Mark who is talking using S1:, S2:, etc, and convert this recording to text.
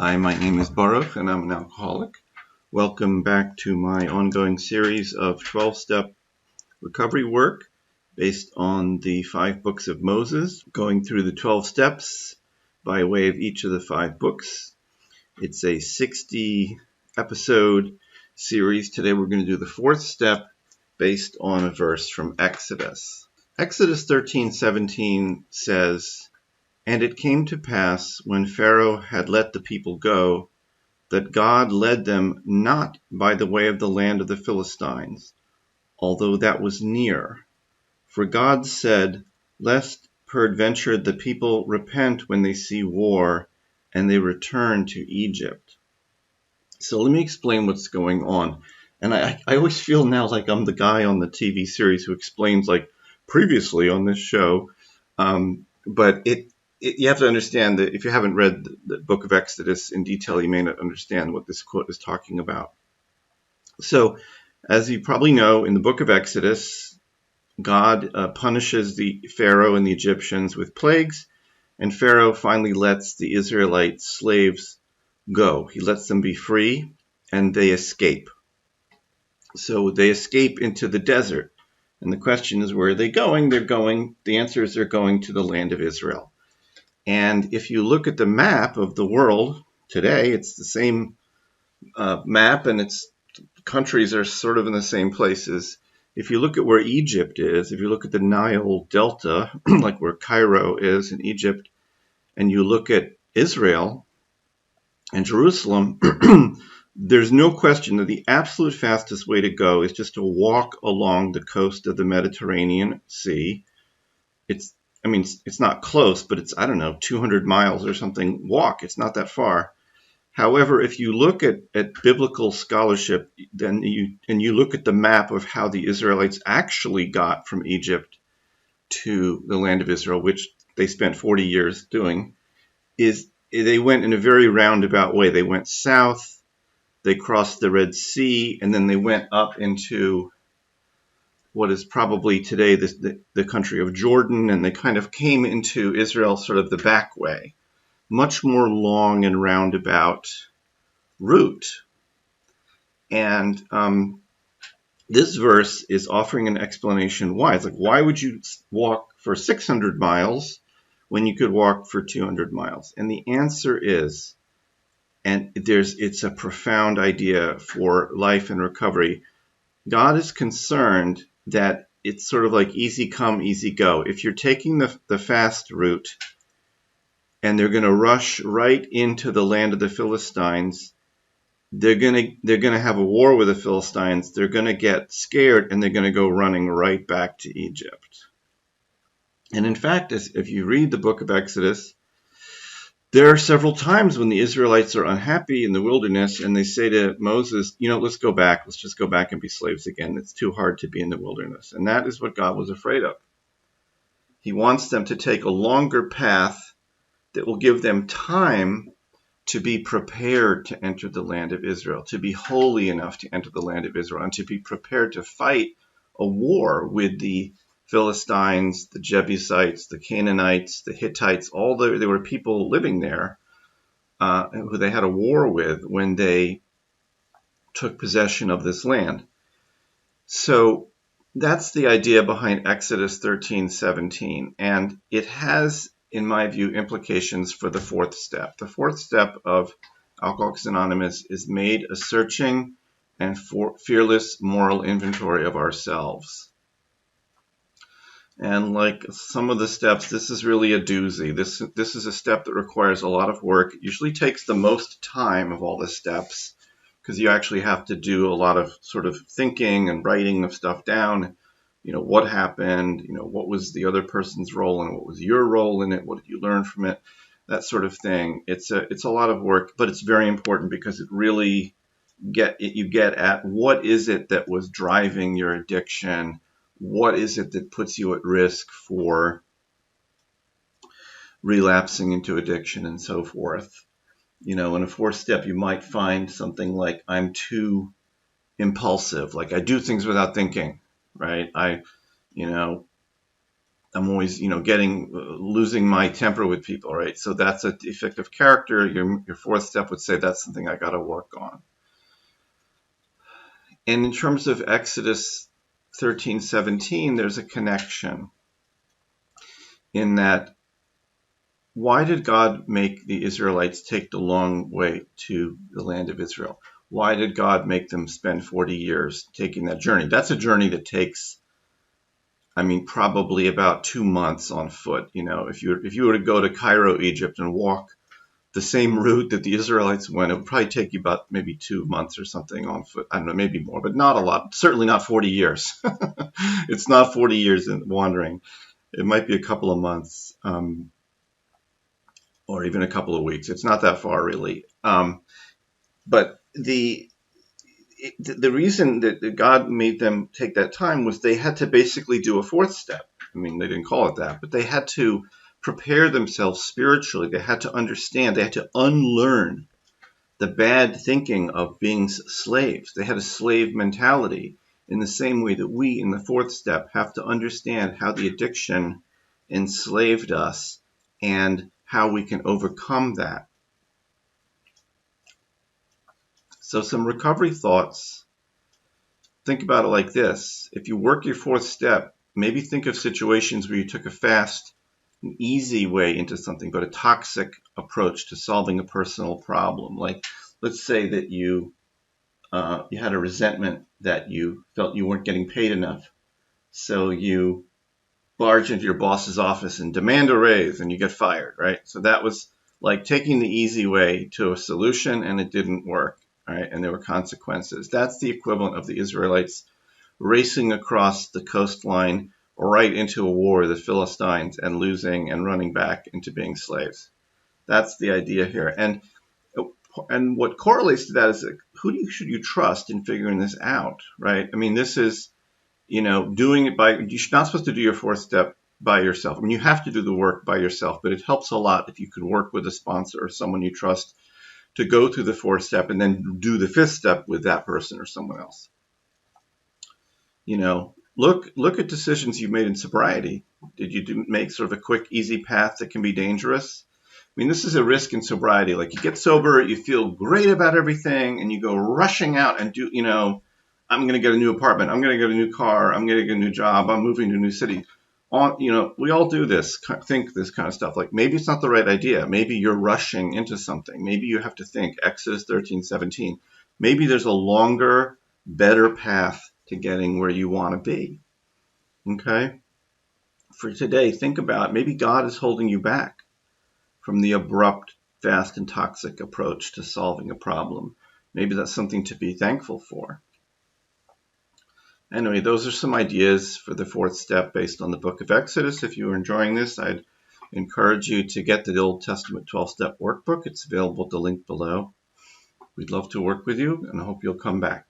S1: Hi, my name is Boruch, and I'm an alcoholic. Welcome back to my ongoing series of 12-step recovery work based on the 5 books of Moses, going through the 12 steps by way of each of the 5 books. It's a 60-episode series. Today we're going to do the 4th step based on a verse from Exodus. Exodus 13:17 says, "And it came to pass, when Pharaoh had let the people go, that God led them not by the way of the land of the Philistines, although that was near. For God said, Lest peradventure the people repent when they see war, and they return to Egypt." So let me explain what's going on. And I always feel now like I'm the guy on the TV series who explains, like, previously on this show. But you have to understand that if you haven't read the book of Exodus in detail, you may not understand what this quote is talking about. So, as you probably know, in the book of Exodus, God punishes the Pharaoh and the Egyptians with plagues, and Pharaoh finally lets the Israelite slaves go. He lets them be free, and they escape. So they escape into the desert. And the question is, where are they going? The answer is they're going to the land of Israel. And if you look at the map of the world today, it's the same map, and its countries are sort of in the same places. If you look at where Egypt is, if you look at the Nile Delta, like where Cairo is in Egypt, and you look at Israel and Jerusalem, there's no question that the absolute fastest way to go is just to walk along the coast of the Mediterranean Sea. It's not close, but it's, 200 miles or something walk. It's not that far. However, if you look at biblical scholarship, then you look at the map of how the Israelites actually got from Egypt to the land of Israel, which they spent 40 years doing, is they went in a very roundabout way. They went south, they crossed the Red Sea, and then they went up into what is probably today the country of Jordan, and they kind of came into Israel sort of the back way. Much more long and roundabout route. And this verse is offering an explanation why. It's like, why would you walk for 600 miles when you could walk for 200 miles? And the answer is, and it's a profound idea for life and recovery, God is concerned that it's sort of like easy come, easy go. If you're taking the fast route, and they're going to rush right into the land of the Philistines, they're going to have a war with the Philistines. They're going to get scared, and they're going to go running right back to Egypt. And in fact, if you read the book of Exodus, there are several times when the Israelites are unhappy in the wilderness, and they say to Moses, let's go back. Let's just go back and be slaves again. It's too hard to be in the wilderness. And that is what God was afraid of. He wants them to take a longer path that will give them time to be prepared to enter the land of Israel, to be holy enough to enter the land of Israel, and to be prepared to fight a war with the Philistines, the Jebusites, the Canaanites, the Hittites. There were people living there who they had a war with when they took possession of this land. So that's the idea behind Exodus 13:17, and it has, in my view, implications for the 4th step. The 4th step of Alcoholics Anonymous is made a searching and fearless moral inventory of ourselves. And like some of the steps, this is really a doozy. This is a step that requires a lot of work. It usually takes the most time of all the steps, because you actually have to do a lot of sort of thinking and writing of stuff down. What happened, what was the other person's role and what was your role in it? What did you learn from it? That sort of thing. It's a lot of work, but it's very important because it really you get at what is it that was driving your addiction? What is it that puts you at risk for relapsing into addiction and so forth? In a 4th step, you might find something like, I'm too impulsive, like I do things without thinking, right? I'm I'm always, losing my temper with people, right? So that's a defect of character. Your fourth step would say that's something I got to work on. And in terms of Exodus 13:17, there's a connection in that why did God make the Israelites take the long way to the land of Israel? Why did God make them spend 40 years taking that journey? That's a journey that takes, probably about 2 months on foot. If you were to go to Cairo, Egypt, and walk the same route that the Israelites went, it would probably take you about maybe 2 months or something on foot. I don't know, maybe more, but not a lot. Certainly not 40 years. It's not 40 years in wandering. It might be a couple of months, or even a couple of weeks. It's not that far, really. But the reason that God made them take that time was they had to basically do a fourth step. They didn't call it that, but they had to prepare themselves spiritually. They had to understand. They had to unlearn the bad thinking of being slaves. They had a slave mentality in the same way that we, in the fourth step, have to understand how the addiction enslaved us and how we can overcome that. So some recovery thoughts. Think about it like this. If you work your fourth step, maybe think of situations where you took a fast, easy way into something, but a toxic approach to solving a personal problem. Like, let's say that you had a resentment that you felt you weren't getting paid enough. So you barge into your boss's office and demand a raise and you get fired, right? So that was like taking the easy way to a solution and it didn't work, right? And there were consequences. That's the equivalent of the Israelites racing across the coastline right into a war with the Philistines and losing and running back into being slaves. That's the idea here. And what correlates to that is who should you trust in figuring this out, right? This is, doing it you're not supposed to do your fourth step by yourself. You have to do the work by yourself, but it helps a lot if you could work with a sponsor or someone you trust to go through the fourth step and then do the fifth step with that person or someone else. Look at decisions you've made in sobriety. Did you make sort of a quick, easy path that can be dangerous? This is a risk in sobriety. Like, you get sober, you feel great about everything, and you go rushing out and do, I'm going to get a new apartment. I'm going to get a new car. I'm going to get a new job. I'm moving to a new city. We all do this, think this kind of stuff. Like, maybe it's not the right idea. Maybe you're rushing into something. Maybe you have to think, Exodus 13:17. Maybe there's a longer, better path to getting where you want to be. Okay? For today, think about maybe God is holding you back from the abrupt, fast, and toxic approach to solving a problem. Maybe that's something to be thankful for. Anyway, those are some ideas for the fourth step based on the book of Exodus. If you are enjoying this, I'd encourage you to get the Old Testament 12-step workbook. It's available at the link below. We'd love to work with you, and I hope you'll come back.